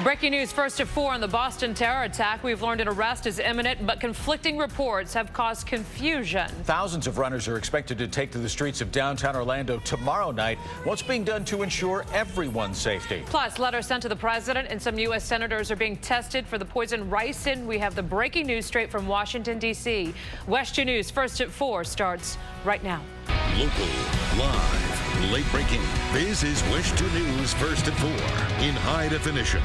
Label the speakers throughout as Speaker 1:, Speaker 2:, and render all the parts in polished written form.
Speaker 1: Breaking news first at 4 on the Boston terror attack. We've learned an arrest is imminent, but conflicting reports have caused confusion.
Speaker 2: Thousands of runners are expected to take to the streets of downtown Orlando tomorrow night. What's being done to ensure everyone's safety?
Speaker 1: Plus, letters sent to the president and some U.S. senators are being tested for the poison ricin. We have the breaking news straight from Washington, D.C. WESH 2 News first at 4 starts right now.
Speaker 3: Local, live, late breaking. This is WESH 2 News first at 4 in high definition.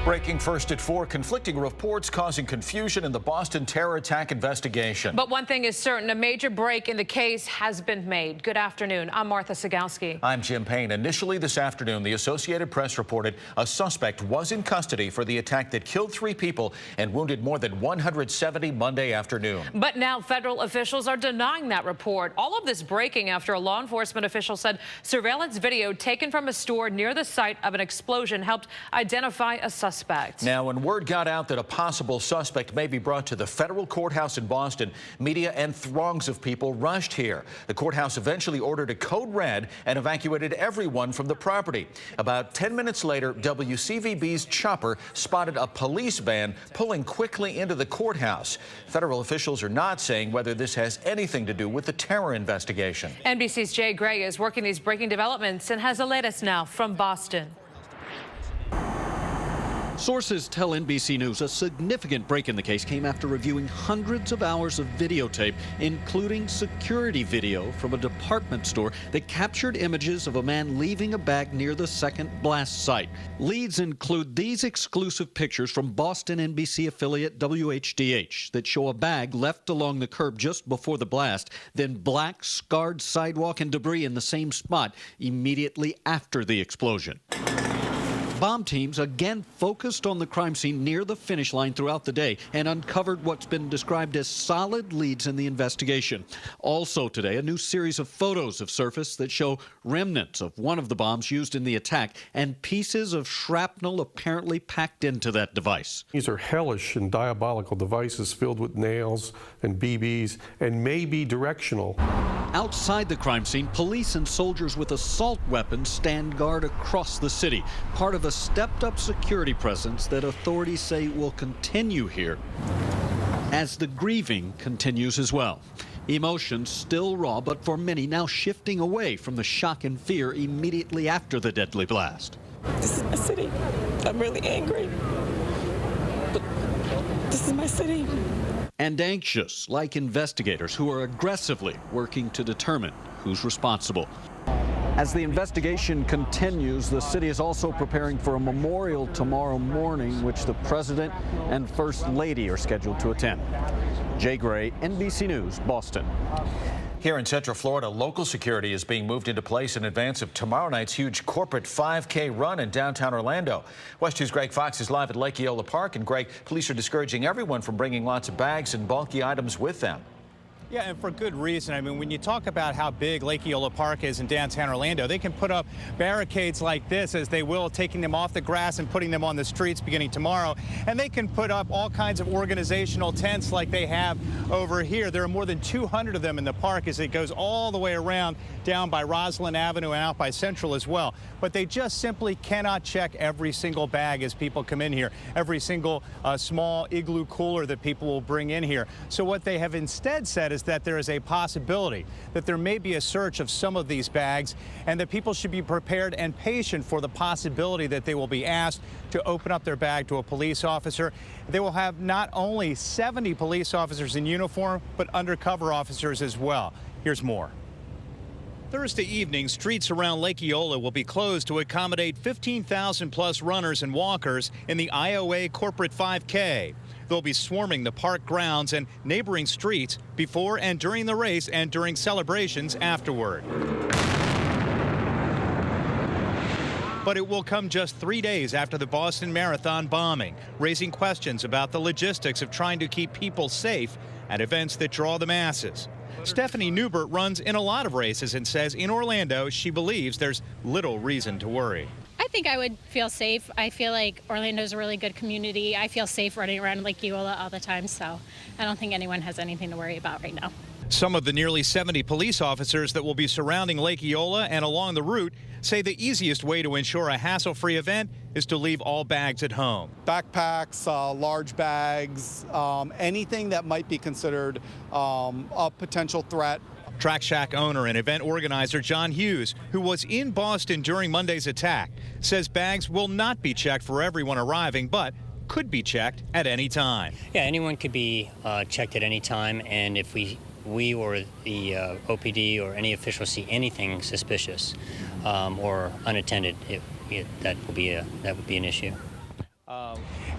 Speaker 2: Breaking first at 4, conflicting reports causing confusion in the Boston terror attack investigation.
Speaker 1: But one thing is certain, a major break in the case has been made. Good afternoon. I'm Martha Sagowski.
Speaker 2: I'm Jim Payne. Initially this afternoon, the Associated Press reported a suspect was in custody for the attack that killed 3 people and wounded more than 170 Monday afternoon.
Speaker 1: But now federal officials are denying that report. All of this breaking after a law enforcement official said surveillance video taken from a store near the site of an explosion helped identify a suspect.
Speaker 2: Now, when word got out that a possible suspect may be brought to the federal courthouse in Boston, media and throngs of people rushed here. The courthouse eventually ordered a code red and evacuated everyone from the property. About 10 minutes later, WCVB's chopper spotted a police van pulling quickly into the courthouse. Federal officials are not saying whether this has anything to do with the terror investigation.
Speaker 1: NBC's Jay Gray is working these breaking developments and has the latest now from Boston.
Speaker 4: Sources tell NBC News a significant break in the case came after reviewing hundreds of hours of videotape, including security video from a department store that captured images of a man leaving a bag near the second blast site. Leads include these exclusive pictures from Boston NBC affiliate WHDH that show a bag left along the curb just before the blast, then black, scarred sidewalk and debris in the same spot immediately after the explosion. Bomb teams again focused on the crime scene near the finish line throughout the day and uncovered what's been described as solid leads in the investigation. Also today, a new series of photos have surfaced that show remnants of one of the bombs used in the attack and pieces of shrapnel apparently packed into that device.
Speaker 5: These are hellish and diabolical devices filled with nails and BBs and may be directional.
Speaker 4: Outside the crime scene, police and soldiers with assault weapons stand guard across the city, part of a stepped-up security presence that authorities say will continue here as the grieving continues as well. Emotions still raw, but for many now shifting away from the shock and fear immediately after the deadly blast.
Speaker 6: This is my city. I'm really angry, but this is my city.
Speaker 4: And anxious, like investigators who are aggressively working to determine who's responsible. As the investigation continues, the city is also preparing for a memorial tomorrow morning, which the President and First Lady are scheduled to attend. Jay Gray, NBC News, Boston.
Speaker 2: Here in Central Florida, local security is being moved into place in advance of tomorrow night's huge corporate 5K run in downtown Orlando. WESH 2's Greg Fox is live at Lake Eola Park. And Greg, police are discouraging everyone from bringing lots of bags and bulky items with them.
Speaker 7: Yeah, and for good reason. I mean, when you talk about how big Lake Eola Park is in downtown Orlando, they can put up barricades like this, as they will, taking them off the grass and putting them on the streets beginning tomorrow. And they can put up all kinds of organizational tents like they have over here. There are more than 200 of them in the park as it goes all the way around down by Roslyn Avenue and out by Central as well. But they just simply cannot check every single bag as people come in here, every single small igloo cooler that people will bring in here. So what they have instead said is that there is a possibility that there may be a search of some of these bags and that people should be prepared and patient for the possibility that they will be asked to open up their bag to a police officer. They will have not only 70 police officers in uniform, but undercover officers as well. Here's more. Thursday evening, streets around Lake Eola will be closed to accommodate 15,000 plus runners and walkers in the IOA Corporate 5K. They'll be swarming the park grounds and neighboring streets before and during the race and during celebrations afterward. But it will come just 3 days after the Boston Marathon bombing, raising questions about the logistics of trying to keep people safe at events that draw the masses. Stephanie Newbert runs in a lot of races and says in Orlando she believes there's little reason to worry.
Speaker 8: I think I would feel safe. I feel like Orlando's a really good community. I feel safe running around Lake Eola all the time, so I don't think anyone has anything to worry about right now.
Speaker 7: Some of the nearly 70 police officers that will be surrounding Lake Eola and along the route say the easiest way to ensure a hassle-free event is to leave all bags at home.
Speaker 9: Backpacks, large bags, anything that might be considered a potential threat.
Speaker 7: Track Shack owner and event organizer John Hughes, who was in Boston during Monday's attack, says bags will not be checked for everyone arriving, but could be checked at any time.
Speaker 10: Yeah, anyone could be checked at any time, and if we or the OPD or any official see anything suspicious or unattended, that would be an issue.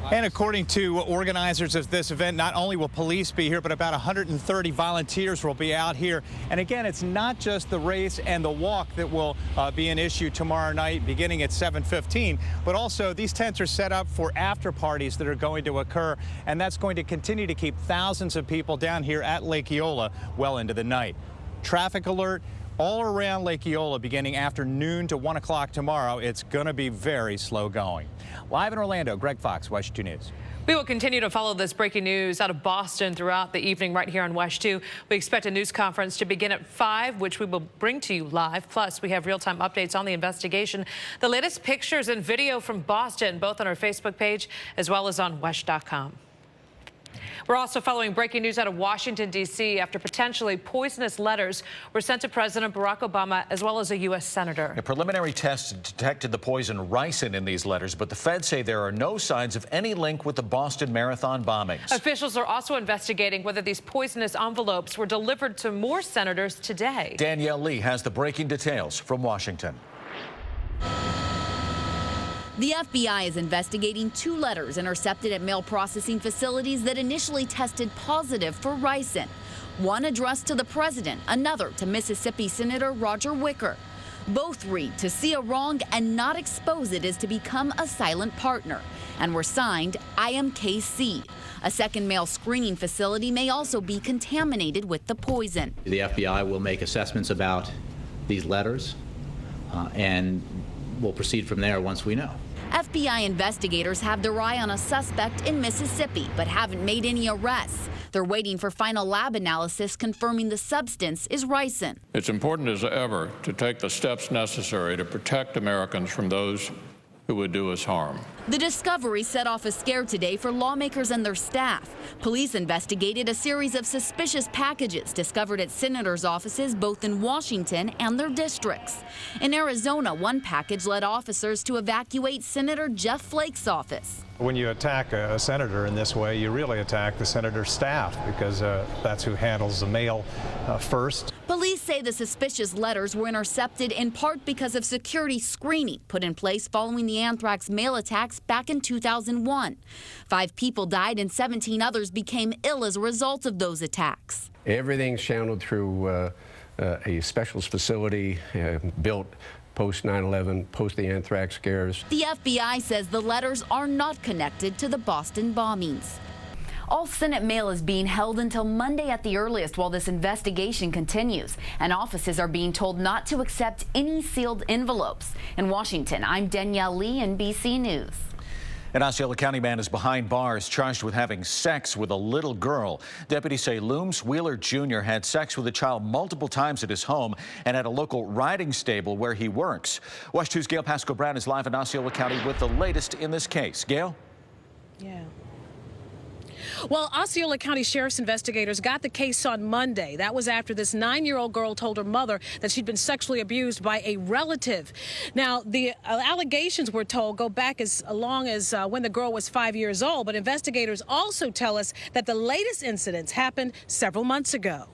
Speaker 7: And according to organizers of this event, not only will police be here, but about 130 volunteers will be out here. And again, it's not just the race and the walk that will be an issue tomorrow night beginning at 7:15, but also these tents are set up for after parties that are going to occur, and that's going to continue to keep thousands of people down here at Lake Eola well into the night. Traffic alert all around Lake Eola beginning after noon to 1 o'clock tomorrow. It's going to be very slow going. Live in Orlando, Greg Fox, WESH 2 News.
Speaker 1: We will continue to follow this breaking news out of Boston throughout the evening right here on WESH 2. We expect a news conference to begin at 5, which we will bring to you live. Plus, we have real-time updates on the investigation. The latest pictures and video from Boston, both on our Facebook page as well as on WESH.com. We're also following breaking news out of Washington, D.C. after potentially poisonous letters were sent to President Barack Obama as well as a U.S. senator.
Speaker 2: A preliminary test detected the poison ricin in these letters, but the feds say there are no signs of any link with the Boston Marathon bombings.
Speaker 1: Officials are also investigating whether these poisonous envelopes were delivered to more senators today.
Speaker 2: Danielle Lee has the breaking details from Washington.
Speaker 11: The FBI is investigating 2 letters intercepted at mail processing facilities that initially tested positive for ricin. One addressed to the president, another to Mississippi Senator Roger Wicker. Both read, "To see a wrong and not expose it is to become a silent partner," and were signed "I am KC." A second mail screening facility may also be contaminated with the poison.
Speaker 12: The FBI will make assessments about these letters and we'll proceed from there once we know.
Speaker 11: FBI investigators have their eye on a suspect in Mississippi, but haven't made any arrests. They're waiting for final lab analysis confirming the substance is ricin.
Speaker 13: It's important as ever to take the steps necessary to protect Americans from those who would do us harm.
Speaker 11: The discovery set off a scare today for lawmakers and their staff. Police investigated a series of suspicious packages discovered at senators' offices both in Washington and their districts. In Arizona, one package led officers to evacuate Senator Jeff Flake's office.
Speaker 14: When you attack a senator in this way, you really attack the senator's staff because that's who handles the mail first.
Speaker 11: Police say the suspicious letters were intercepted in part because of security screening put in place following the anthrax mail attacks back in 2001. 5 people died and 17 others became ill as a result of those attacks.
Speaker 15: Everything's channeled through a specialist facility built post 9/11, post the anthrax scares.
Speaker 11: The FBI says the letters are not connected to the Boston bombings. All Senate mail is being held until Monday at the earliest while this investigation continues, and offices are being told not to accept any sealed envelopes. In Washington, I'm Danielle Lee, NBC News.
Speaker 2: An Osceola County man is behind bars charged with having sex with a little girl. Deputies say Looms Wheeler Jr. had sex with a child multiple times at his home and at a local riding stable where he works. WESH 2's Gail Pasco-Brown is live in Osceola County with the latest in this case. Gail?
Speaker 16: Yeah. Well, Osceola County Sheriff's investigators got the case on Monday. That was after this 9-year-old girl told her mother that she'd been sexually abused by a relative. Now, the allegations, we're told, go back as long as when the girl was 5 years old. But investigators also tell us that the latest incidents happened several months ago.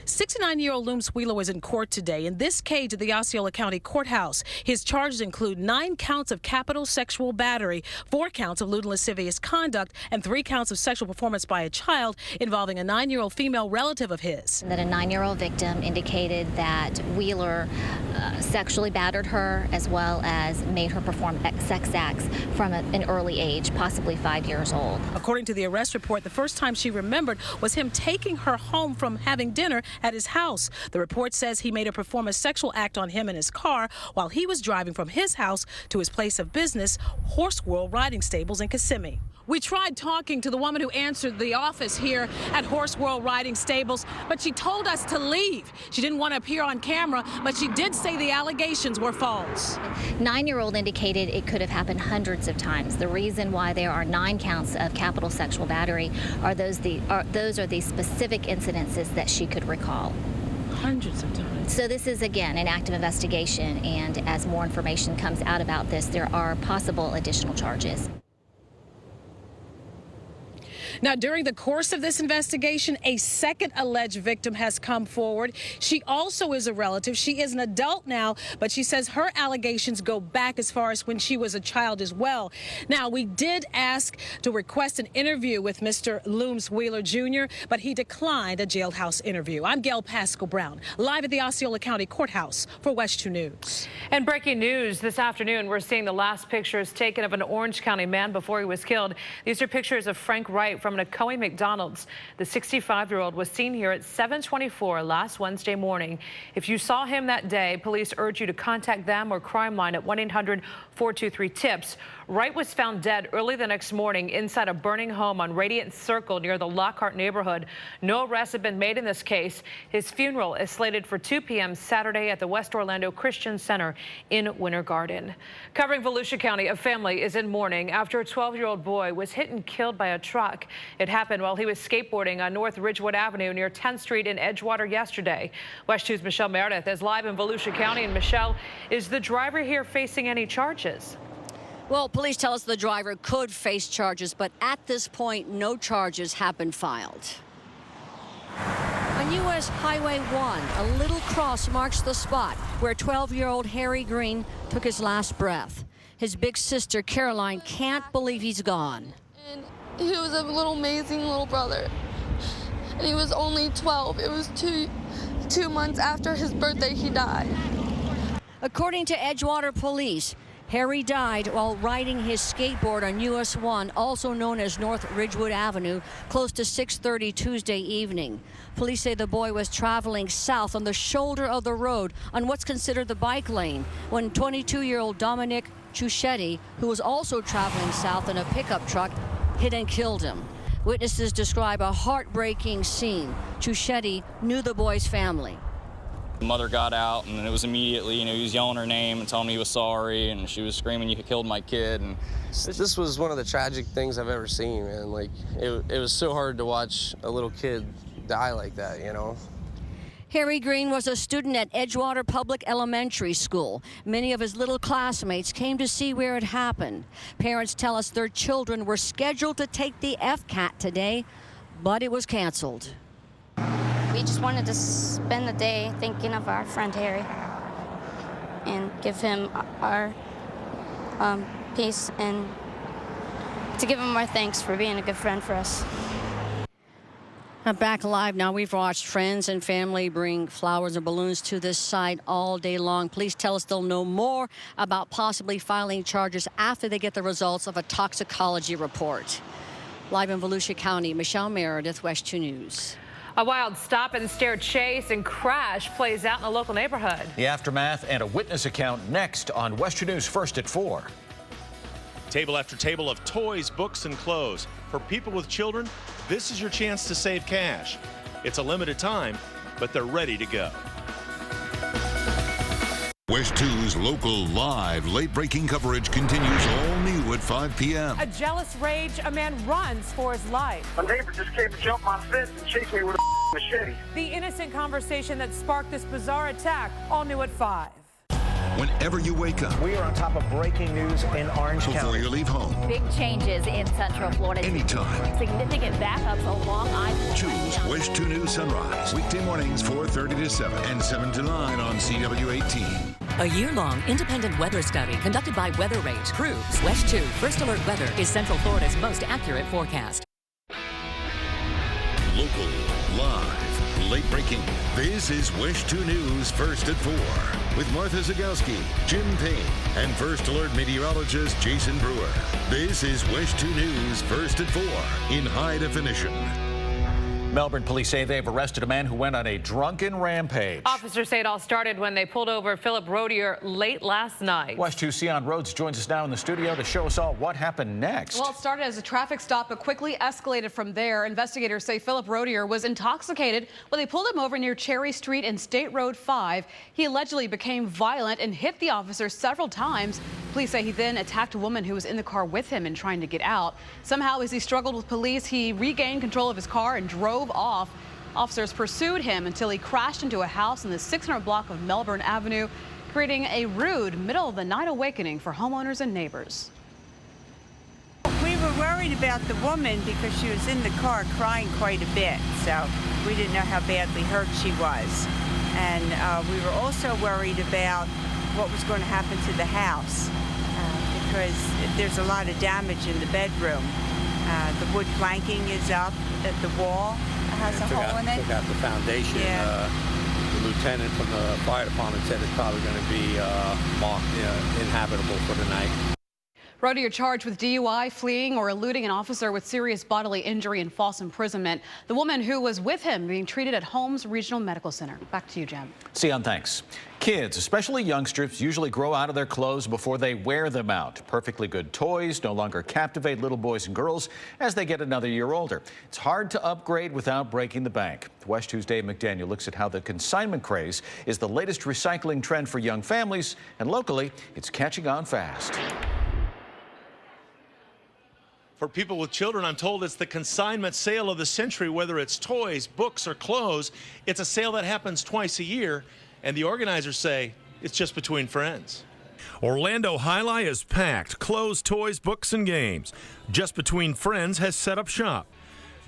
Speaker 16: 69-year-old Looms Wheeler was in court today in this cage at the Osceola County Courthouse. His charges include 9 counts of capital sexual battery, 4 counts of lewd and lascivious conduct, and 3 counts of sexual performance by a child involving a 9-year-old female relative of his.
Speaker 17: That a 9-year-old victim indicated that Wheeler sexually battered her as well as made her perform sex acts from an early age, possibly 5 years old.
Speaker 16: According to the arrest report, the first time she remembered was him taking her home from having dinner at his house. The report says he made her perform a sexual act on him in his car while he was driving from his house to his place of business, Horse World Riding Stables in Kissimmee. We tried talking to the woman who answered the office here at Horse World Riding Stables, but she told us to leave. She didn't want to appear on camera, but she did say the allegations were false.
Speaker 17: 9-year-old indicated it could have happened hundreds of times. The reason why there are 9 counts of capital sexual battery are those are the specific incidences that she could recall.
Speaker 16: Hundreds of times.
Speaker 17: So this is, again, an active investigation, and as more information comes out about this, there are possible additional charges.
Speaker 16: Now, during the course of this investigation, a second alleged victim has come forward. She also is a relative. She is an adult now, but she says her allegations go back as far as when she was a child as well. Now, we did ask to request an interview with Mr. Looms Wheeler Jr., but he declined a jailhouse interview. I'm Gail Pascal Brown, live at the Osceola County Courthouse for WESH 2 News.
Speaker 1: And breaking news this afternoon, we're seeing the last pictures taken of an Orange County man before he was killed. These are pictures of Frank Wright from a Coe McDonald's. The 65-year-old was seen here at 7:24 last Wednesday morning. If you saw him that day, police urge you to contact them or crime line at 1-800-423-TIPS. Wright was found dead early the next morning inside a burning home on Radiant Circle near the Lockhart neighborhood. No arrests have been made in this case. His funeral is slated for 2 p.m. Saturday at the West Orlando Christian Center in Winter Garden. Covering Volusia County, a family is in mourning after a 12-year-old boy was hit and killed by a truck. It happened while he was skateboarding on North Ridgewood Avenue near 10th Street in Edgewater yesterday. WESH 2's Michelle Meredith is live in Volusia County. And Michelle, is the driver here facing any charges?
Speaker 18: Well, police tell us the driver could face charges, but at this point, no charges have been filed. On U.S. Highway 1, a little cross marks the spot where 12-year-old Harry Green took his last breath. His big sister, Caroline, can't believe he's gone.
Speaker 19: And he was a amazing little brother. And he was only 12. It was two months after his birthday he died.
Speaker 18: According to Edgewater Police, Harry died while riding his skateboard on US 1, also known as North Ridgewood Avenue, close to 6:30 Tuesday evening. Police say the boy was traveling south on the shoulder of the road on what's considered the bike lane when 22-year-old Dominic Chuschetti, who was also traveling south in a pickup truck, hit and killed him. Witnesses describe a heartbreaking scene. Chuschetti knew the boy's family.
Speaker 20: The mother got out, and it was immediately, he was yelling her name and telling me he was sorry, and she was screaming, "You killed my kid." And
Speaker 21: this was one of the tragic things I've ever seen, man. Like, it was so hard to watch a little kid die like that, you know?
Speaker 18: Harry Green was a student at Edgewater Public Elementary School. Many of his little classmates came to see where it happened. Parents tell us their children were scheduled to take the FCAT today, but it was canceled.
Speaker 22: We just wanted to spend the day thinking of our friend Harry and give him our peace and to give him our thanks for being a good friend for us.
Speaker 18: Back live now. We've watched friends and family bring flowers and balloons to this site all day long. Police tell us they'll know more about possibly filing charges after they get the results of a toxicology report. Live in Volusia County, Michelle Meredith, WESH 2 News.
Speaker 1: A wild stop-and-stare chase and crash plays out in a local neighborhood.
Speaker 2: The aftermath and a witness account next on WESH 2 News First at 4.
Speaker 23: Table after table of toys, books, and clothes. For people with children, this is your chance to save cash. It's a limited time, but they're ready to go.
Speaker 3: WESH 2's local live late-breaking coverage continues all new at 5 p.m.
Speaker 1: A jealous rage, a man runs for his life.
Speaker 24: My neighbor just came to jump my fence and chase me with a machete.
Speaker 1: The innocent conversation that sparked this bizarre attack, all new at 5.
Speaker 3: Whenever you wake up.
Speaker 24: We are on top of breaking news in Orange County.
Speaker 3: Before you leave home.
Speaker 11: Big changes in Central Florida.
Speaker 3: Anytime.
Speaker 11: Significant backups along I-4.
Speaker 3: Choose WESH 2 News Sunrise. Weekday mornings 4:30 to 7 and 7 to 9 on CW18.
Speaker 25: A year-long independent weather study conducted by Weather Rate proves WESH 2 First Alert Weather is Central Florida's most accurate forecast.
Speaker 3: Local, live, late-breaking. This is WESH 2 News First at 4 with Martha Zagowski, Jim Payne, and First Alert meteorologist Jason Brewer. This is WESH 2 News First at 4 in high definition.
Speaker 2: Melbourne police say they've arrested a man who went on a drunken rampage.
Speaker 1: Officers say it all started when they pulled over Philip Rodier late last night.
Speaker 2: WESH 2 Sion Rhodes joins us now in the studio to show us all what happened next.
Speaker 4: Well, it started as a traffic stop, but quickly escalated from there. Investigators say Philip Rodier was intoxicated when they pulled him over near Cherry Street and State Road 5. He allegedly became violent and hit the officer several times. Police say he then attacked a woman who was in the car with him and trying to get out. Somehow, as he struggled with police, he regained control of his car and drove off. Officers pursued him until he crashed into a house in the 600 block of Melbourne Avenue, creating a rude middle-of-the-night awakening for homeowners and neighbors.
Speaker 5: We were worried about the woman because she was in the car crying quite a bit, so we didn't know how badly hurt she was. And we were also worried about what was going to happen to the house because there's a lot of damage in the bedroom. The wood planking is up at the wall. It has a hole in it.
Speaker 6: Took out the foundation.
Speaker 5: Yeah.
Speaker 6: The lieutenant from the fire department said it's probably going to be marked inhabitable for the night.
Speaker 4: Rodier charged with DUI, fleeing or eluding an officer with serious bodily injury and false imprisonment. The woman who was with him being treated at Holmes Regional Medical Center. Back to you, Jem.
Speaker 2: Sion, thanks. Kids, especially youngsters, usually grow out of their clothes before they wear them out. Perfectly good toys no longer captivate little boys and girls as they get another year older. It's hard to upgrade without breaking the bank. WESH 2's Dave McDaniel looks at how the consignment craze is the latest recycling trend for young families, and locally, it's catching on fast.
Speaker 23: For people with children, I'm told it's the consignment sale of the century, whether it's toys, books, or clothes. It's a sale that happens twice a year, and the organizers say it's just between friends. Orlando Highlight is packed. Clothes, toys, books, and games. Just Between Friends has set up shop.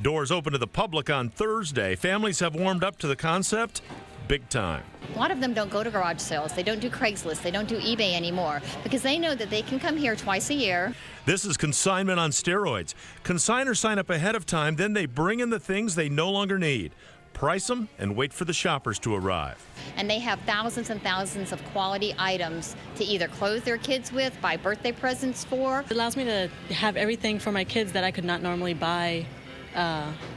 Speaker 23: Doors open to the public on Thursday. Families have warmed up to the concept big time.
Speaker 8: A lot of them don't go to garage sales. They don't do Craigslist. They don't do eBay anymore because they know that they can come here twice a year.
Speaker 23: This is consignment on steroids. Consigners sign up ahead of time, then they bring in the things they no longer need, price them, and wait for the shoppers to arrive.
Speaker 8: And they have thousands and thousands of quality items to either clothe their kids with, buy birthday presents for.
Speaker 9: It allows me to have everything for my kids that I could not normally buy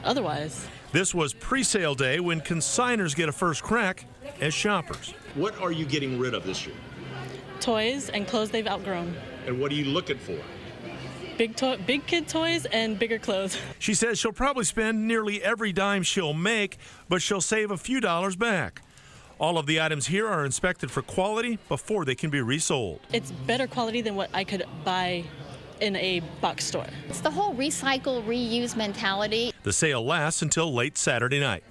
Speaker 9: otherwise.
Speaker 23: This was pre-sale day when consigners get a first crack as shoppers. What are you getting rid of this year?
Speaker 9: Toys and clothes they've outgrown.
Speaker 23: And what are you looking for?
Speaker 9: Big kid toys and bigger clothes.
Speaker 23: She says she'll probably spend nearly every dime she'll make, but she'll save a few dollars back. All of the items here are inspected for quality before they can be resold.
Speaker 9: It's better quality than what I could buy in a box store.
Speaker 8: It's the whole recycle, reuse mentality.
Speaker 23: The sale lasts until late Saturday night.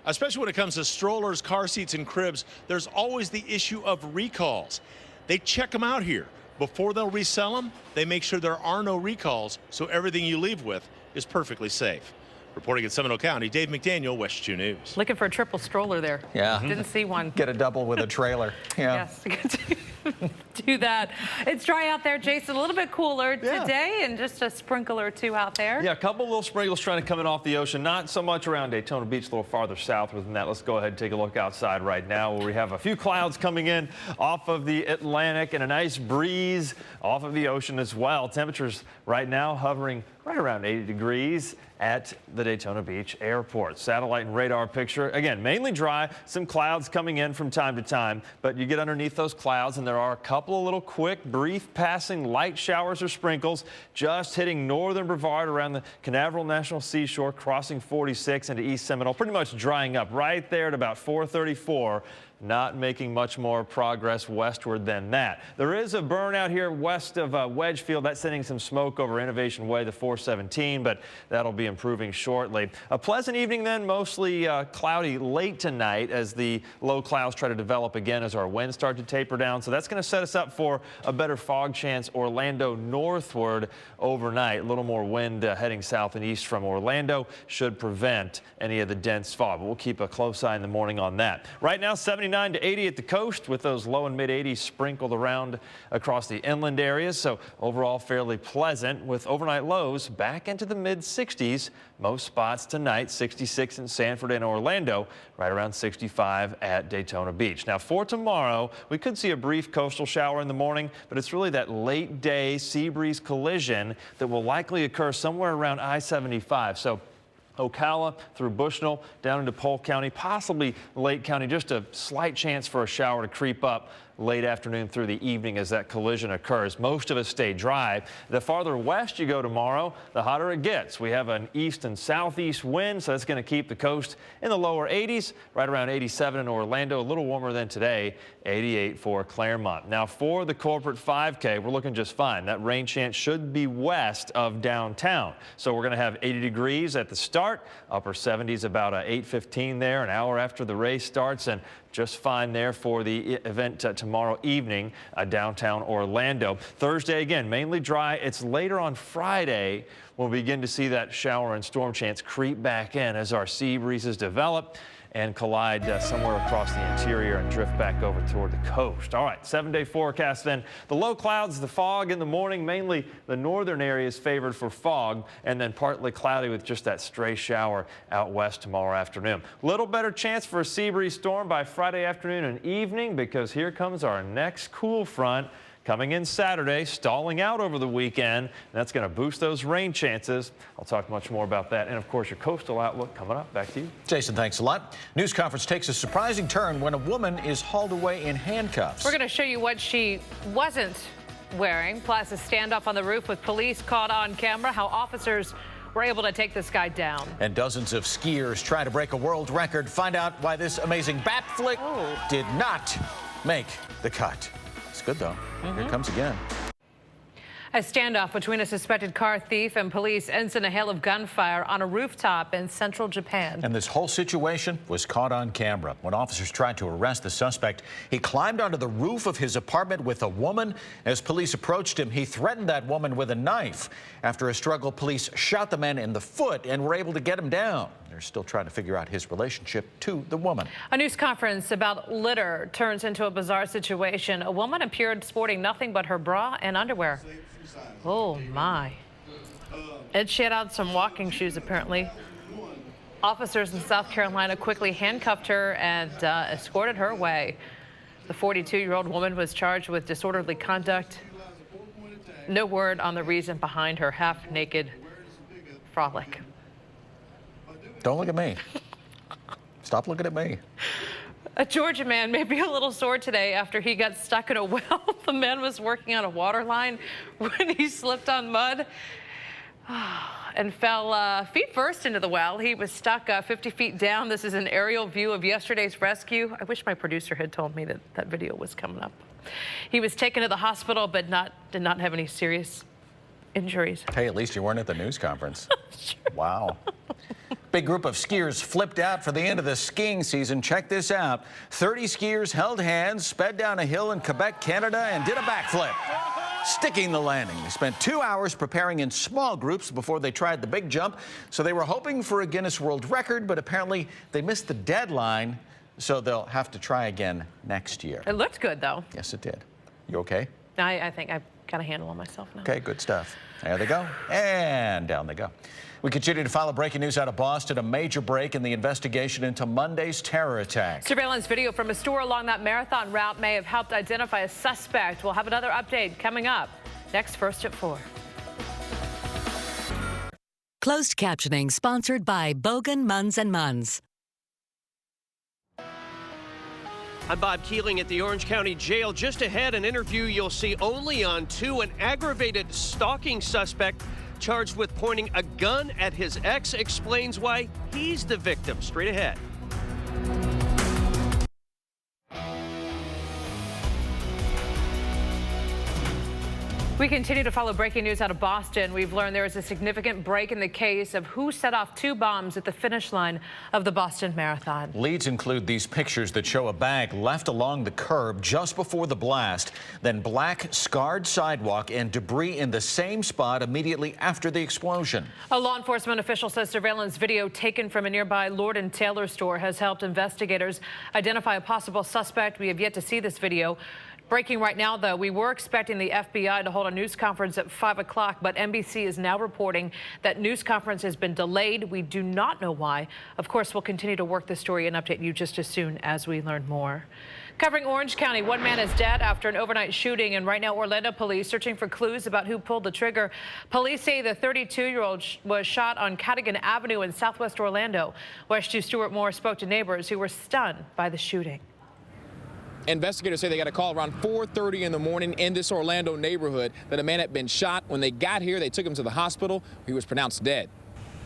Speaker 23: Especially when it comes to strollers, car seats, and cribs, there's always the issue of recalls. They check them out here. Before they'll resell them, they make sure there are no recalls, so everything you leave with is perfectly safe. Reporting in Seminole County, Dave McDaniel, WESH 2 News.
Speaker 1: Looking for a triple stroller there.
Speaker 2: Yeah.
Speaker 1: Didn't see one.
Speaker 2: Get a double with a trailer. Yeah.
Speaker 1: Yes. Do that. It's dry out there, Jason. A little bit cooler today, and just a sprinkle or two out there.
Speaker 26: Yeah, a couple little sprinkles trying to come in off the ocean. Not so much around Daytona Beach, a little farther southward than that. Let's go ahead and take a look outside right now, where we have a few clouds coming in off of the Atlantic and a nice breeze off of the ocean as well. Temperatures right now hovering right around 80 degrees at the Daytona Beach Airport. Satellite and radar picture, again, mainly dry, some clouds coming in from time to time, but you get underneath those clouds and there are a couple of little quick, brief passing light showers or sprinkles just hitting northern Brevard around the Canaveral National Seashore, crossing 46 into East Seminole, pretty much drying up right there at about 434. Not making much more progress westward than that. There is a burnout here west of Wedgefield. That's sending some smoke over Innovation Way, the 417, but that'll be improving shortly. A pleasant evening then, mostly cloudy late tonight as the low clouds try to develop again as our winds start to taper down. So that's going to set us up for a better fog chance Orlando northward overnight. A little more wind heading south and east from Orlando should prevent any of the dense fog. But we'll keep a close eye in the morning on that. Right now, 79 to 80 at the coast with those low and mid 80s sprinkled around across the inland areas. So overall fairly pleasant with overnight lows back into the mid 60s. Most spots tonight, 66 in Sanford and Orlando, right around 65 at Daytona Beach. Now for tomorrow, we could see a brief coastal shower in the morning, but it's really that late day sea breeze collision that will likely occur somewhere around I-75. So Ocala through Bushnell down into Polk County, possibly Lake County. Just a slight chance for a shower to creep up late afternoon through the evening as that collision occurs. Most of us stay dry. The farther west you go tomorrow, the hotter it gets. We have an east and southeast wind, so that's going to keep the coast in the lower 80s, right around 87 in Orlando, a little warmer than today, 88 for Claremont. Now for the corporate 5K, we're looking just fine. That rain chance should be west of downtown. So we're going to have 80 degrees at the start, upper 70s about 8:15 there, an hour after the race starts, and just fine there for the event tomorrow evening, downtown Orlando. Thursday, again, mainly dry. It's later on Friday we'll begin to see that shower and storm chance creep back in as our sea breezes develop and collide somewhere across the interior and drift back over toward the coast. All right, 7-day forecast then. The low clouds, the fog in the morning, mainly the northern areas favored for fog, and then partly cloudy with just that stray shower out west tomorrow afternoon. Little better chance for a sea breeze storm by Friday afternoon and evening, because here comes our next cool front coming in Saturday, stalling out over the weekend. And that's going to boost those rain chances. I'll talk much more about that. And, of course, your coastal outlook coming up. Back to you.
Speaker 2: Jason, thanks a lot. News conference takes a surprising turn when a woman is hauled away in handcuffs.
Speaker 1: We're going to show you what she wasn't wearing, plus a standoff on the roof with police caught on camera, how officers were able to take this guy down.
Speaker 2: And dozens of skiers try to break a world record. Find out why this amazing bat flick did not make the cut. It's good, though. Here it comes again.
Speaker 1: A standoff between a suspected car thief and police ends in a hail of gunfire on a rooftop in central Japan.
Speaker 2: And this whole situation was caught on camera. When officers tried to arrest the suspect, he climbed onto the roof of his apartment with a woman. As police approached him, he threatened that woman with a knife. After a struggle, police shot the man in the foot and were able to get him down. They're still trying to figure out his relationship to the woman.
Speaker 1: A news conference about litter turns into a bizarre situation. A woman appeared sporting nothing but her bra and underwear. Oh, my. And she had on some walking shoes, apparently. Officers in South Carolina quickly handcuffed her and escorted her away. The 42-year-old woman was charged with disorderly conduct. No word on the reason behind her half-naked frolic.
Speaker 2: Don't look at me. Stop looking at me.
Speaker 1: A Georgia man may be a little sore today after he got stuck in a well. The man was working on a water line when he slipped on mud and fell feet first into the well. He was stuck 50 feet down. This is an aerial view of yesterday's rescue. I wish my producer had told me that that video was coming up. He was taken to the hospital, but did not have any serious injuries.
Speaker 2: Hey, at least you weren't at the news conference. Sure. Wow. Big group of skiers flipped out for the end of the skiing season. Check this out. 30 skiers held hands, sped down a hill in Quebec, Canada, and did a backflip, sticking the landing. They spent 2 hours preparing in small groups before they tried the big jump. So they were hoping for a Guinness World Record, but apparently they missed the deadline, so they'll have to try again next year.
Speaker 1: It looked good, though.
Speaker 2: Yes, it did. You okay?
Speaker 1: I think I've got a handle on myself now.
Speaker 2: Okay, good stuff. There they go. And down they go. We continue to follow breaking news out of Boston, a major break in the investigation into Monday's terror attack.
Speaker 1: Surveillance video from a store along that marathon route may have helped identify a suspect. We'll have another update coming up next, First at 4.
Speaker 25: Closed captioning sponsored by Bogan Munz & Munz.
Speaker 7: I'm Bob Keeling at the Orange County Jail. Just ahead, an interview you'll see only on 2. An aggravated stalking suspect charged with pointing a gun at his ex explains why he's the victim. Straight ahead.
Speaker 1: We continue to follow breaking news out of Boston. We've learned there is a significant break in the case of who set off 2 bombs at the finish line of the Boston Marathon.
Speaker 2: Leads include these pictures that show a bag left along the curb just before the blast, then black scarred sidewalk and debris in the same spot immediately after the explosion.
Speaker 1: A law enforcement official says surveillance video taken from a nearby Lord & Taylor store has helped investigators identify a possible suspect. We have yet to see this video. Breaking right now, though, we were expecting the FBI to hold a news conference at 5 o'clock, but NBC is now reporting that news conference has been delayed. We do not know why. Of course, we'll continue to work the story and update you just as soon as we learn more. Covering Orange County, one man is dead after an overnight shooting, and right now Orlando police searching for clues about who pulled the trigger. Police say the 32-year-old was shot on Cadogan Avenue in southwest Orlando. WESH 2 Stuart Moore spoke to neighbors who were stunned by the shooting.
Speaker 10: Investigators say they got a call around 4:30 in the morning in this Orlando neighborhood that a man had been shot. When they got here, they took him to the hospital. He was pronounced dead.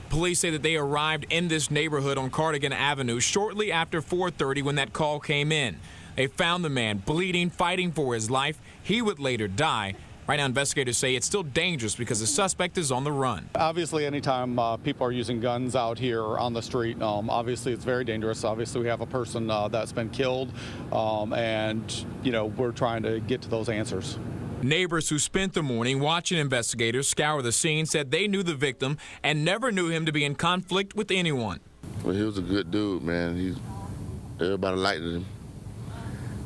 Speaker 10: Police say that they arrived in this neighborhood on Cadogan Avenue shortly after 4:30 when that call came in. They found the man bleeding, fighting for his life. He would later die. Right now, investigators say it's still dangerous because the suspect is on the run.
Speaker 12: Obviously, anytime people are using guns out here on the street, obviously it's very dangerous. Obviously, we have a person that's been killed, and, you know, we're trying to get to those answers.
Speaker 10: Neighbors who spent the morning watching investigators scour the scene said they knew the victim and never knew him to be in conflict with anyone.
Speaker 13: Well, he was a good dude, man. Everybody liked him.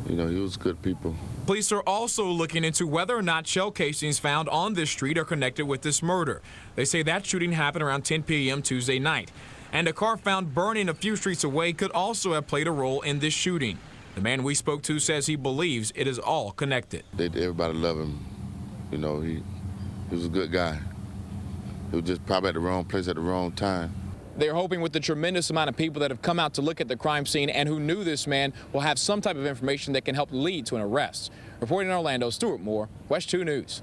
Speaker 13: You know, he was good people.
Speaker 10: Police are also looking into whether or not shell casings found on this street are connected with this murder. They say that shooting happened around 10 p.m. Tuesday night. And a car found burning a few streets away could also have played a role in this shooting. The man we spoke to says he believes it is all connected.
Speaker 13: Everybody loved him. You know, he was a good guy. He was just probably at the wrong place at the wrong time.
Speaker 10: They're hoping with the tremendous amount of people that have come out to look at the crime scene and who knew this man will have some type of information that can help lead to an arrest. Reporting in Orlando, Stuart Moore, WESH 2 News.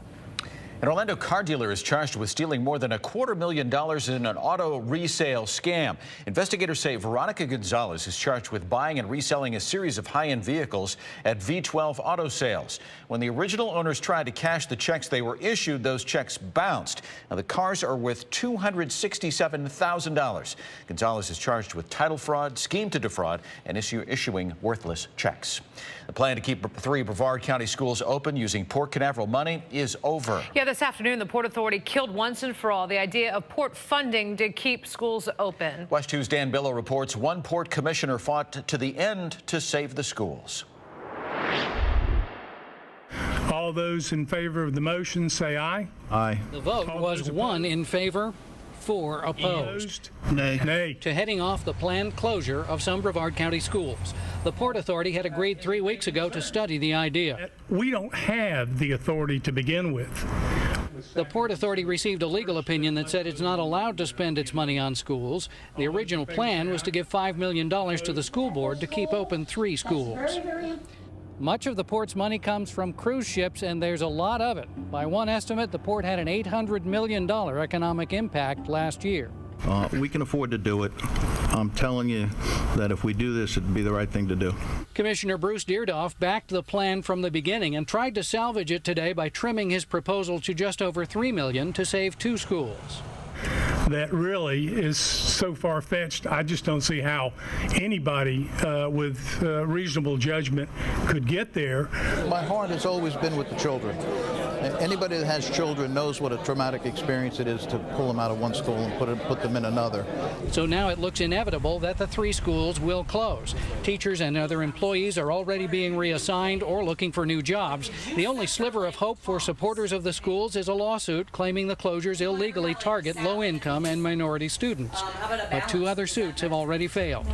Speaker 2: An Orlando car dealer is charged with stealing more than $250,000 in an auto resale scam. Investigators say Veronica Gonzalez is charged with buying and reselling a series of high-end vehicles at V12 Auto Sales. When the original owners tried to cash the checks they were issued, those checks bounced. Now, the cars are worth $267,000. Gonzalez is charged with title fraud, scheme to defraud, and issuing worthless checks. The plan to keep 3 Brevard County schools open using Port Canaveral money is over.
Speaker 1: Yeah, this afternoon, the Port Authority killed once and for all the idea of port funding to keep schools open.
Speaker 2: WESH 2's Dan Billow reports one port commissioner fought to the end to save the schools.
Speaker 14: All those in favor of the motion say aye.
Speaker 15: Aye.
Speaker 17: The vote was 1 in favor, 4 opposed.
Speaker 14: Nay. Nay.
Speaker 17: To heading off the planned closure of some Brevard County schools. The Port Authority had agreed 3 weeks ago to study the idea.
Speaker 14: We don't have the authority to begin with.
Speaker 17: The Port Authority received a legal opinion that said it's not allowed to spend its money on schools. The original plan was to give $5 million to the school board to keep open 3 schools. Much of the port's money comes from cruise ships, and there's a lot of it. By one estimate, the port had an $800 million economic impact last year.
Speaker 15: We can afford to do it. I'm telling you that if we do this, it'd be the right thing to do.
Speaker 17: Commissioner Bruce Deardoff backed the plan from the beginning and tried to salvage it today by trimming his proposal to just over $3 million to save 2 schools.
Speaker 14: That really is so far-fetched. I just don't see how anybody with reasonable judgment could get there.
Speaker 27: My heart has always been with the children. Anybody that has children knows what a traumatic experience it is to pull them out of one school and put them in another.
Speaker 17: So now it looks inevitable that the 3 schools will close. Teachers and other employees are already being reassigned or looking for new jobs. The only sliver of hope for supporters of the schools is a lawsuit claiming the closures illegally target low-income and minority students. But 2 other suits have already failed.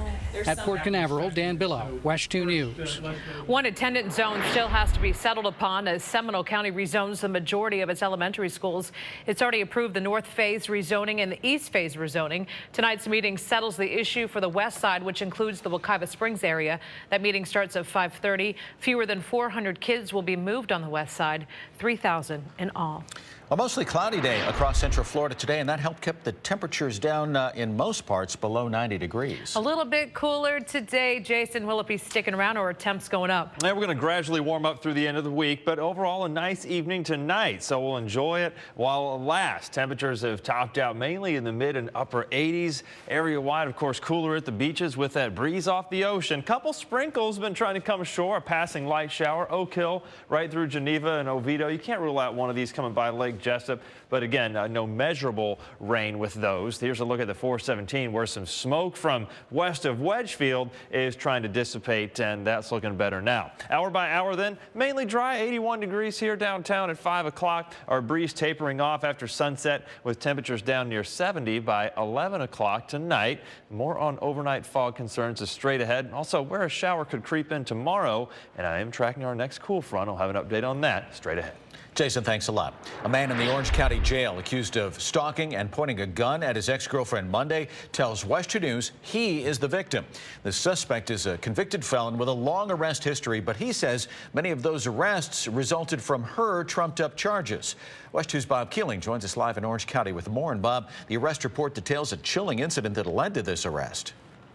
Speaker 17: At Port Canaveral, Dan Billow, WESH 2 News.
Speaker 1: One attendance zone still has to be settled upon as Seminole County rezones the majority of its elementary schools. It's already approved the North Phase rezoning and the East Phase rezoning. Tonight's meeting settles the issue for the west side, which includes the Wekiva Springs area. That meeting starts at 5:30. Fewer than 400 kids will be moved on the west side, 3,000 in all.
Speaker 2: A mostly cloudy day across central Florida today, and that helped keep the temperatures down in most parts below 90 degrees.
Speaker 1: A little bit cooler today. Jason, will it be sticking around or are temps going up?
Speaker 26: Yeah, we're going to gradually warm up through the end of the week, but overall a nice evening tonight, so we'll enjoy it while it lasts. Temperatures have topped out mainly in the mid and upper 80s. Area-wide, of course, cooler at the beaches with that breeze off the ocean. Couple sprinkles been trying to come ashore, a passing light shower. Oak Hill right through Geneva and Oviedo. You can't rule out one of these coming by Lake Jessup, but again, no measurable rain with those. Here's a look at the 417 where some smoke from west of Wedgefield is trying to dissipate, and that's looking better now. Hour by hour then, mainly dry, 81 degrees here downtown at at 5 o'clock. Our breeze tapering off after sunset with temperatures down near 70 by 11 o'clock tonight. More on overnight fog concerns is straight ahead. Also, where a shower could creep in tomorrow. And I am tracking our next cool front. I'll have an update on that straight ahead.
Speaker 2: Jason, thanks a lot. A man in the Orange County jail accused of stalking and pointing a gun at his ex-girlfriend Monday tells WESH 2 News he is the victim. The suspect is a convicted felon with a long arrest history, but he says many of those arrests resulted from her trumped-up charges. WESH 2's Bob Keeling joins us live in Orange County with more. And Bob, the arrest report details a chilling incident that led to this arrest.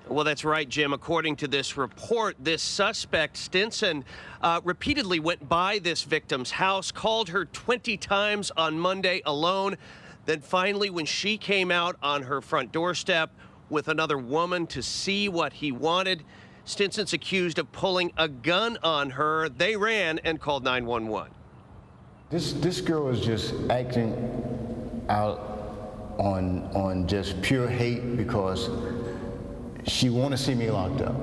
Speaker 7: Well, that's right, Jim. According to this report, this suspect, Stinson, repeatedly went by this victim's house, called her 20 times on Monday alone. Then finally, when she came out on her front doorstep with another woman to see what he wanted, Stinson's accused of pulling a gun on her. They ran and called 911.
Speaker 16: This girl is just acting out on just pure hate because she want to see me locked up.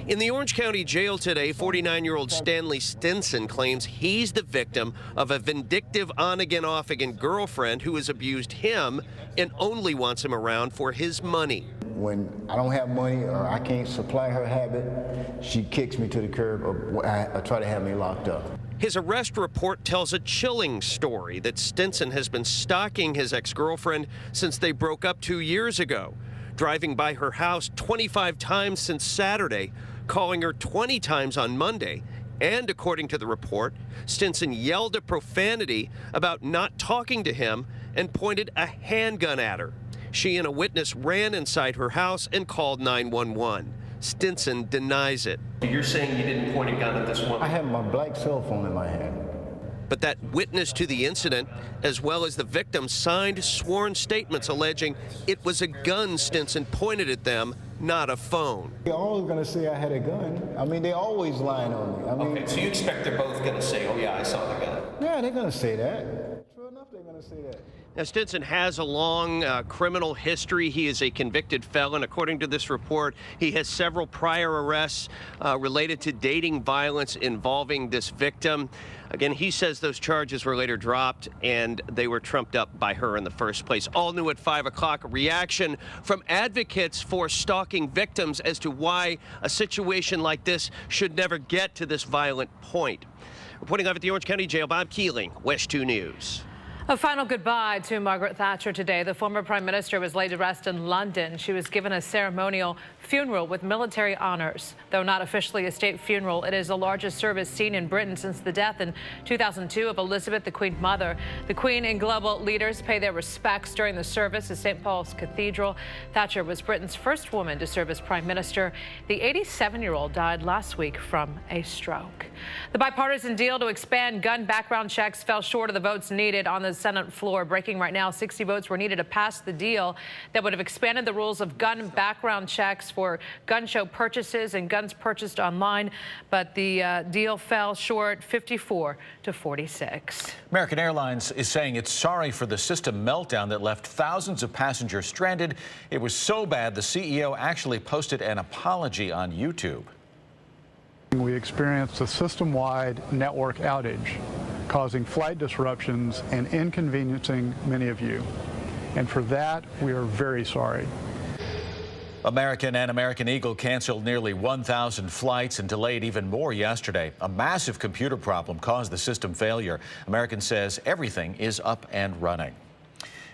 Speaker 7: In the Orange County jail today, 49-year-old Stanley Stinson claims he's the victim of a vindictive on-again, off-again girlfriend who has abused him and only wants him around for his money.
Speaker 16: When I don't have money or I can't supply her habit, she kicks me to the curb or try to have me locked up.
Speaker 7: His arrest report tells a chilling story that Stinson has been stalking his ex-girlfriend since they broke up 2 years ago. Driving by her house 25 times since Saturday, calling her 20 times on Monday, and according to the report, Stinson yelled a profanity about not talking to him and pointed a handgun at her. She and a witness ran inside her house and called 911. Stinson denies it. You're saying you didn't point a gun at this woman?
Speaker 16: I had my black cell phone in my hand.
Speaker 7: But that witness to the incident, as well as the victim, signed sworn statements alleging it was a gun Stinson pointed at them, not a phone.
Speaker 16: They're always going to say I had a gun. I mean, they always lying on me. I mean,
Speaker 7: Okay, so you expect they're both going to say, oh yeah, I saw the gun?
Speaker 16: Yeah, they're going to say that. True enough, they're going to say that.
Speaker 7: Now, Stinson has a long criminal history. He is a convicted felon. According to this report, he has several prior arrests related to dating violence involving this victim. Again, he says those charges were later dropped and they were trumped up by her in the first place. All new at 5 o'clock, a reaction from advocates for stalking victims as to why a situation like this should never get to this violent point. Reporting live at the Orange County Jail, Bob Keeling, WESH 2 News.
Speaker 1: A final goodbye to Margaret Thatcher today. The former prime minister was laid to rest in London. She was given a ceremonial funeral with military honors. Though not officially a state funeral, it is the largest service seen in Britain since the death in 2002 of Elizabeth, the Queen Mother. The Queen and global leaders pay their respects during the service at St. Paul's Cathedral. Thatcher was Britain's first woman to serve as prime minister. The 87-year-old died last week from a stroke. The bipartisan deal to expand gun background checks fell short of the votes needed on the Senate floor. Breaking right now, 60 votes were needed to pass the deal that would have expanded the rules of gun background checks for gun show purchases and guns purchased online. But the deal fell short, 54 to 46.
Speaker 2: American Airlines is saying it's sorry for the system meltdown that left thousands of passengers stranded. It was so bad, the CEO actually posted an apology on YouTube.
Speaker 18: We experienced a system-wide network outage, causing flight disruptions and inconveniencing many of you. And for that, we are very sorry.
Speaker 2: American and American Eagle canceled nearly 1,000 flights and delayed even more yesterday. A massive computer problem caused the system failure. American says everything is up and running.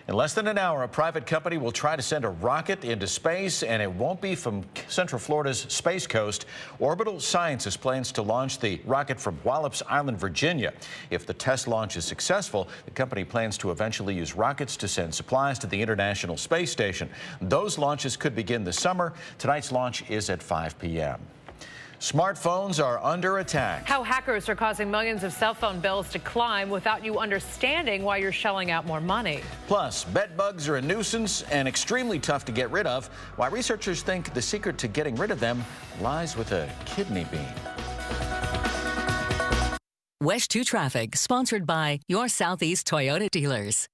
Speaker 2: In less than an hour, a private company will try to send a rocket into space, and it won't be from Central Florida's Space Coast. Orbital Sciences plans to launch the rocket from Wallops Island, Virginia. If the test launch is successful, the company plans to eventually use rockets to send supplies to the International Space Station. Those launches could begin this summer. Tonight's launch is at 5 p.m. Smartphones are under attack.
Speaker 1: How hackers are causing millions of cell phone bills to climb without you understanding why you're shelling out more money.
Speaker 2: Plus, bed bugs are a nuisance and extremely tough to get rid of. Why researchers think the secret to getting rid of them lies with a kidney bean.
Speaker 25: WESH 2 Traffic, sponsored by your Southeast Toyota dealers.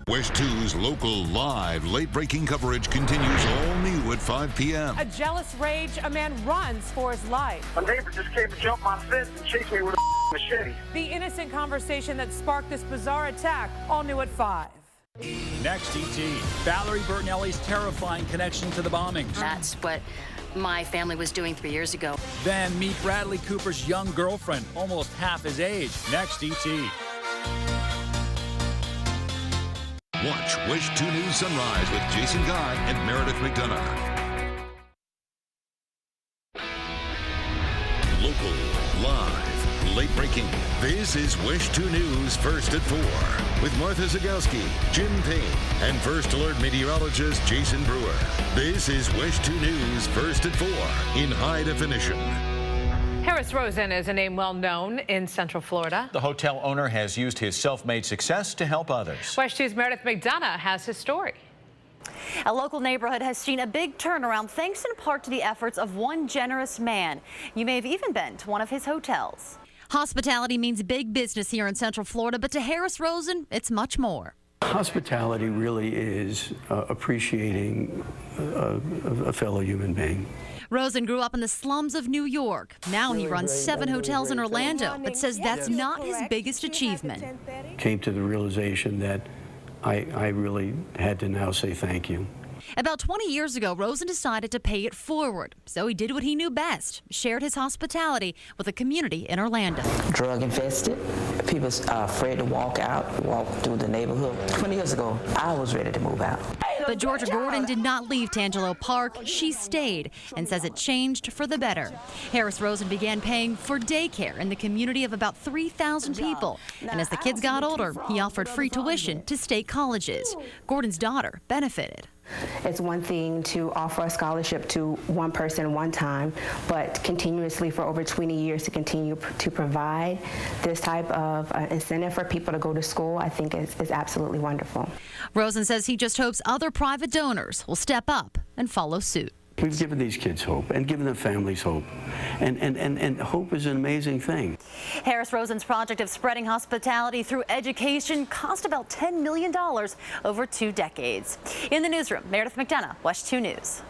Speaker 3: WESH 2's local live late-breaking coverage continues all new at 5 p.m.
Speaker 11: A jealous rage, a man runs for his life.
Speaker 19: A neighbor just came to jump my fence and chase me with a machete.
Speaker 11: The innocent conversation that sparked this bizarre attack, all new at 5.
Speaker 20: Next, ET, Valerie Bertinelli's terrifying connection to the bombings.
Speaker 21: That's what my family was doing 3 years ago.
Speaker 20: Then meet Bradley Cooper's young girlfriend, almost half his age. Next, ET.
Speaker 3: Watch WESH 2 News Sunrise with Jason Guy and Meredith McDonough. Local, live, late breaking. This is WESH 2 News First at 4 with Martha Zagowski, Jim Payne, and First Alert meteorologist Jason Brewer. This is WESH 2 News First at 4 in high definition.
Speaker 1: Harris Rosen is a name well known in Central Florida.
Speaker 2: The hotel owner has used his self-made success to help others.
Speaker 1: WESH 2's Meredith McDonough has his story.
Speaker 22: A local neighborhood has seen a big turnaround thanks in part to the efforts of one generous man. You may have even been to one of his hotels. Hospitality means big business here in Central Florida, but to Harris Rosen, it's much more.
Speaker 24: Hospitality really is appreciating a fellow human being.
Speaker 22: Rosen grew up in the slums of New York. Now he runs 7 hotels in Orlando, but says that's not his biggest achievement.
Speaker 24: Came to the realization that I really had to now say thank you.
Speaker 22: About 20 years ago, Rosen decided to pay it forward. So he did what he knew best, shared his hospitality with a community in Orlando.
Speaker 28: Drug infested. People are afraid to walk through the neighborhood. 20 years ago, I was ready to move out.
Speaker 22: But Georgia Gordon did not leave Tangelo Park. She stayed and says it changed for the better. Harris Rosen began paying for daycare in the community of about 3,000 people. And as the kids got older, he offered free tuition to state colleges. Gordon's daughter benefited.
Speaker 29: It's one thing to offer a scholarship to one person one time, but continuously for over 20 years to continue to provide this type of incentive for people to go to school, I think is absolutely wonderful.
Speaker 22: Rosen says he just hopes other private donors will step up and follow suit.
Speaker 24: We've given these kids hope and given their families hope. And hope is an amazing thing.
Speaker 22: Harris Rosen's project of spreading hospitality through education cost about $10 million over 2 decades. In the newsroom, Meredith McDonough, WESH 2 News.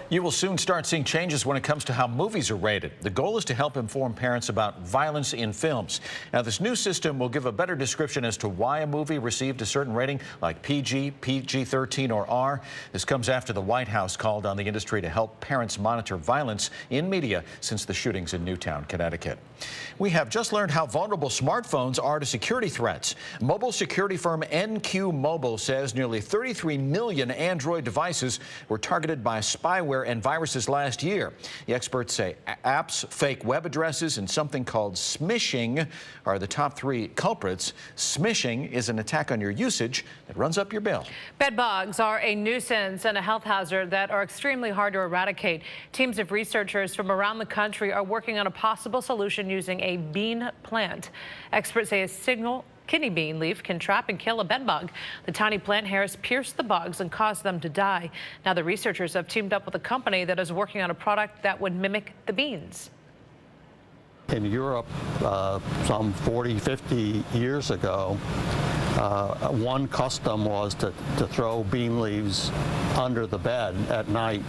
Speaker 2: You will soon start seeing changes when it comes to how movies are rated. The goal is to help inform parents about violence in films. Now, this new system will give a better description as to why a movie received a certain rating, like PG, PG-13, or R. This comes after the White House called on the industry to help parents monitor violence in media since the shootings in Newtown, Connecticut. We have just learned how vulnerable smartphones are to security threats. Mobile security firm NQ Mobile says nearly 33 million Android devices were targeted by spyware and viruses last year. The experts say apps, fake web addresses, and something called smishing are the top 3 culprits. Smishing is an attack on your usage that runs up your bill.
Speaker 1: Bed bugs are a nuisance and a health hazard that are extremely hard to eradicate. Teams of researchers from around the country are working on a possible solution using a bean plant. Experts say a single kidney bean leaf can trap and kill a bed bug. The tiny plant hairs pierce the bugs and cause them to die. Now the researchers have teamed up with a company that is working on a product that would mimic the beans.
Speaker 30: In Europe, some 40, 50 years ago, one custom was to throw bean leaves under the bed at night,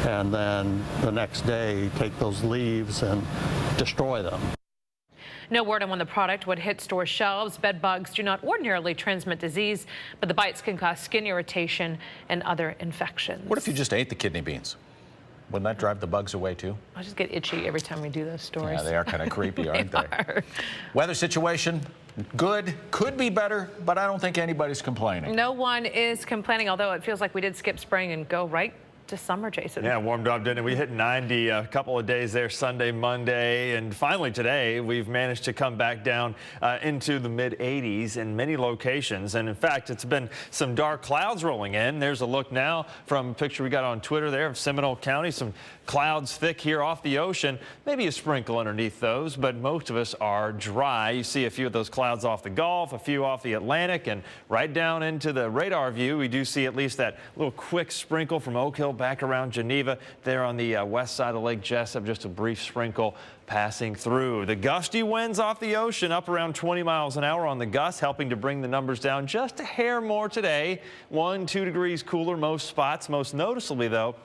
Speaker 30: and then the next day take those leaves and destroy them.
Speaker 1: No word on when the product would hit store shelves. Bed bugs do not ordinarily transmit disease, but the bites can cause skin irritation and other infections.
Speaker 2: What if you just ate the kidney beans? Wouldn't that drive the bugs away too?
Speaker 1: I just get itchy every time we do those stories.
Speaker 2: Yeah, they are kind of creepy, aren't they? Weather situation, good, could be better, but I don't think anybody's complaining.
Speaker 1: No one is complaining, although it feels like we did skip spring and go right to summer, Jason.
Speaker 26: Yeah, warmed up, didn't it? We hit 90 a couple of days there, Sunday, Monday, and finally today we've managed to come back down into the mid-80s in many locations. And in fact, it's been some dark clouds rolling in. There's a look now from a picture we got on Twitter there of Seminole County. Some clouds thick here off the ocean, maybe a sprinkle underneath those, but most of us are dry. You see a few of those clouds off the Gulf, a few off the Atlantic, and right down into the radar view, we do see at least that little quick sprinkle from Oak Hill back around Geneva. There on the west side of Lake Jessup, just a brief sprinkle passing through. The gusty winds off the ocean up around 20 miles an hour on the gust, helping to bring the numbers down just a hair more today. 1-2 degrees cooler most spots. Most noticeably, though,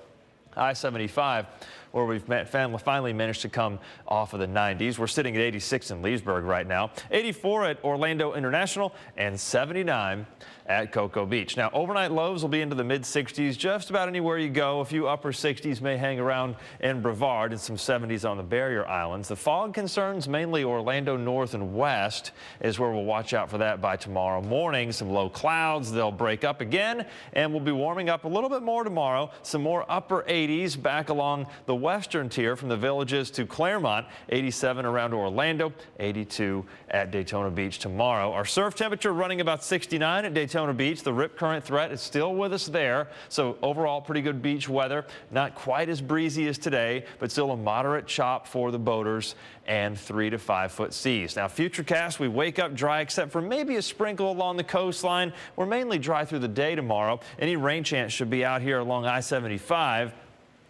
Speaker 26: I-75, where we've finally managed to come off of the 90s. We're sitting at 86 in Leesburg right now, 84 at Orlando International, and 79 at Cocoa Beach. Now, overnight lows will be into the mid-60s just about anywhere you go. A few upper 60s may hang around in Brevard and some 70s on the barrier islands. The fog concerns mainly Orlando north and west is where we'll watch out for that by tomorrow morning. Some low clouds, they'll break up again, and we'll be warming up a little bit more tomorrow. Some more upper 80s back along the western tier from the Villages to Claremont, 87 around Orlando, 82 at Daytona Beach tomorrow. Our surf temperature running about 69 at Daytona Beach. The rip current threat is still with us there, so overall pretty good beach weather. Not quite as breezy as today, but still a moderate chop for the boaters and 3 to 5 foot seas. Now, Futurecast, we wake up dry except for maybe a sprinkle along the coastline. We're mainly dry through the day tomorrow. Any rain chance should be out here along I-75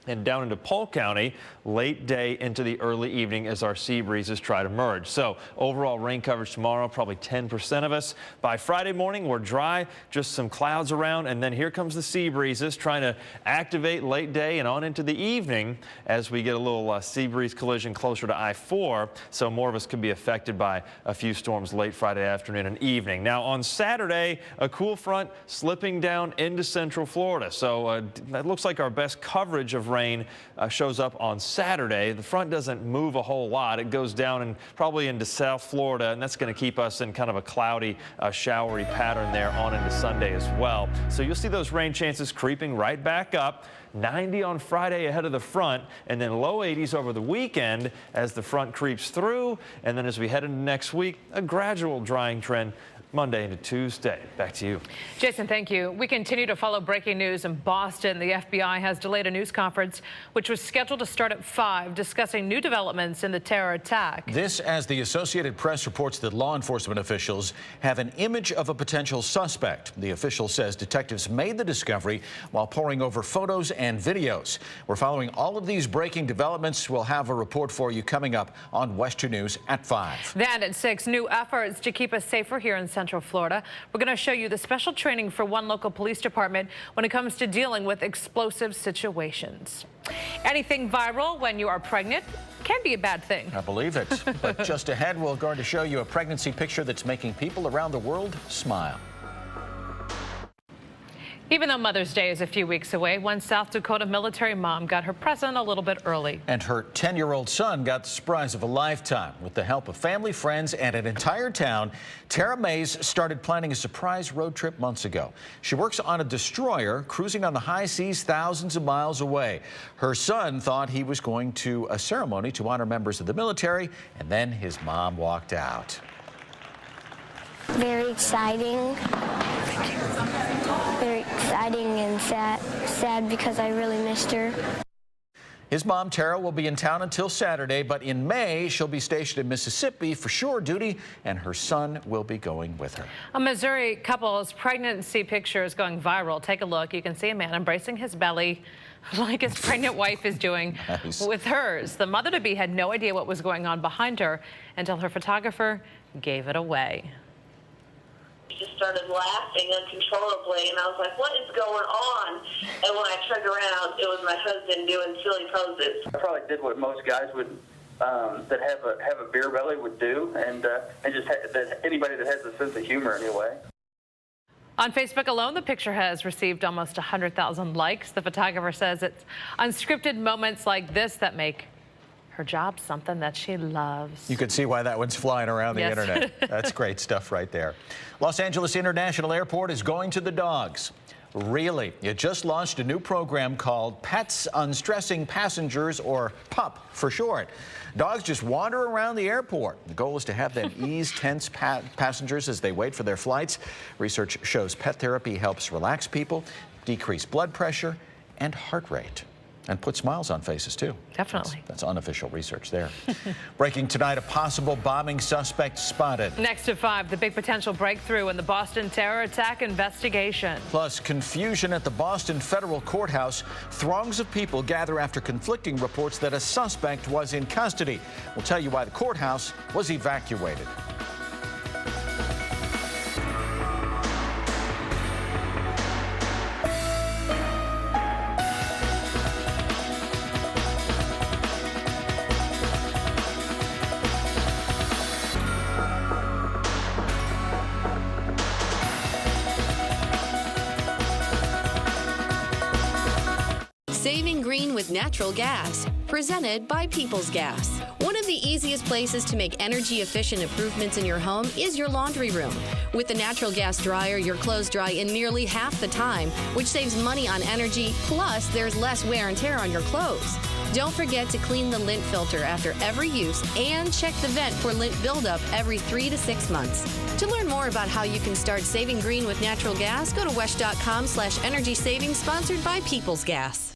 Speaker 26: and down into Polk County late day into the early evening as our sea breezes try to merge. So overall rain coverage tomorrow, probably 10% of us. By Friday morning, we're dry, just some clouds around, and then here comes the sea breezes trying to activate late day and on into the evening as we get a little sea breeze collision closer to I-4. So more of us could be affected by a few storms late Friday afternoon and evening. Now on Saturday, a cool front slipping down into central Florida. So that looks like our best coverage of rain shows up on Saturday. The front doesn't move a whole lot. It goes down and probably into South Florida, and that's going to keep us in kind of a cloudy, showery pattern there on into Sunday as well. So you'll see those rain chances creeping right back up. 90 on Friday ahead of the front, and then low 80s over the weekend as the front creeps through. And then as we head into next week, a gradual drying trend Monday into Tuesday. Back to you.
Speaker 1: Jason, thank you. We continue to follow breaking news in Boston. The FBI has delayed a news conference which was scheduled to start at 5, discussing new developments in the terror attack.
Speaker 2: This as the Associated Press reports that law enforcement officials have an image of a potential suspect. The official says detectives made the discovery while poring over photos and videos. We're following all of these breaking developments. We'll have a report for you coming up on WESH 2 News at 5.
Speaker 1: Then at 6, new efforts to keep us safer here in Central Florida. We're going to show you the special training for one local police department when it comes to dealing with explosive situations. Anything viral when you are pregnant can be a bad thing.
Speaker 2: I believe it. But just ahead, we're going to show you a pregnancy picture that's making people around the world smile.
Speaker 1: Even though Mother's Day is a few weeks away, one South Dakota military mom got her present a little bit early.
Speaker 2: And her 10-year-old son got the surprise of a lifetime. With the help of family, friends, and an entire town, Tara Mays started planning a surprise road trip months ago. She works on a destroyer cruising on the high seas thousands of miles away. Her son thought he was going to a ceremony to honor members of the military, and then his mom walked out.
Speaker 4: Very exciting. Very exciting and sad because I really missed her.
Speaker 2: His mom, Tara, will be in town until Saturday, but in May, she'll be stationed in Mississippi for shore duty, and her son will be going with her.
Speaker 1: A Missouri couple's pregnancy picture is going viral. Take a look. You can see a man embracing his belly like his pregnant wife is doing with hers. The mother-to-be had no idea what was going on behind her until her photographer gave it away.
Speaker 5: Just started laughing uncontrollably, and I was like, what is going on? And when I turned around, it was my husband doing silly poses.
Speaker 6: I probably did what most guys would that have a beer belly would do, and just that anybody that has a sense of humor anyway.
Speaker 1: On Facebook alone, the picture has received almost 100,000 likes. The photographer says it's unscripted moments like this that make her job something that she loves.
Speaker 2: You can see why that one's flying around the internet. That's great stuff right there. Los Angeles International Airport is going to the dogs. Really? It just launched a new program called Pets Unstressing Passengers, or PUP for short. Dogs just wander around the airport. The goal is to have them ease tense passengers as they wait for their flights. Research shows pet therapy helps relax people, decrease blood pressure and heart rate. And put smiles on faces, too.
Speaker 1: Definitely.
Speaker 2: That's unofficial research there. Breaking tonight, a possible bombing suspect spotted.
Speaker 1: Next at 5, the big potential breakthrough in the Boston terror attack investigation.
Speaker 2: Plus, confusion at the Boston federal courthouse. Throngs of people gather after conflicting reports that a suspect was in custody. We'll tell you why the courthouse was evacuated.
Speaker 8: Saving green with natural gas, presented by People's Gas. One of the easiest places to make energy-efficient improvements in your home is your laundry room. With the natural gas dryer, your clothes dry in nearly half the time, which saves money on energy, plus there's less wear and tear on your clothes. Don't forget to clean the lint filter after every use and check the vent for lint buildup every 3 to 6 months. To learn more about how you can start saving green with natural gas, go to WESH.com/energy savings, sponsored by People's Gas.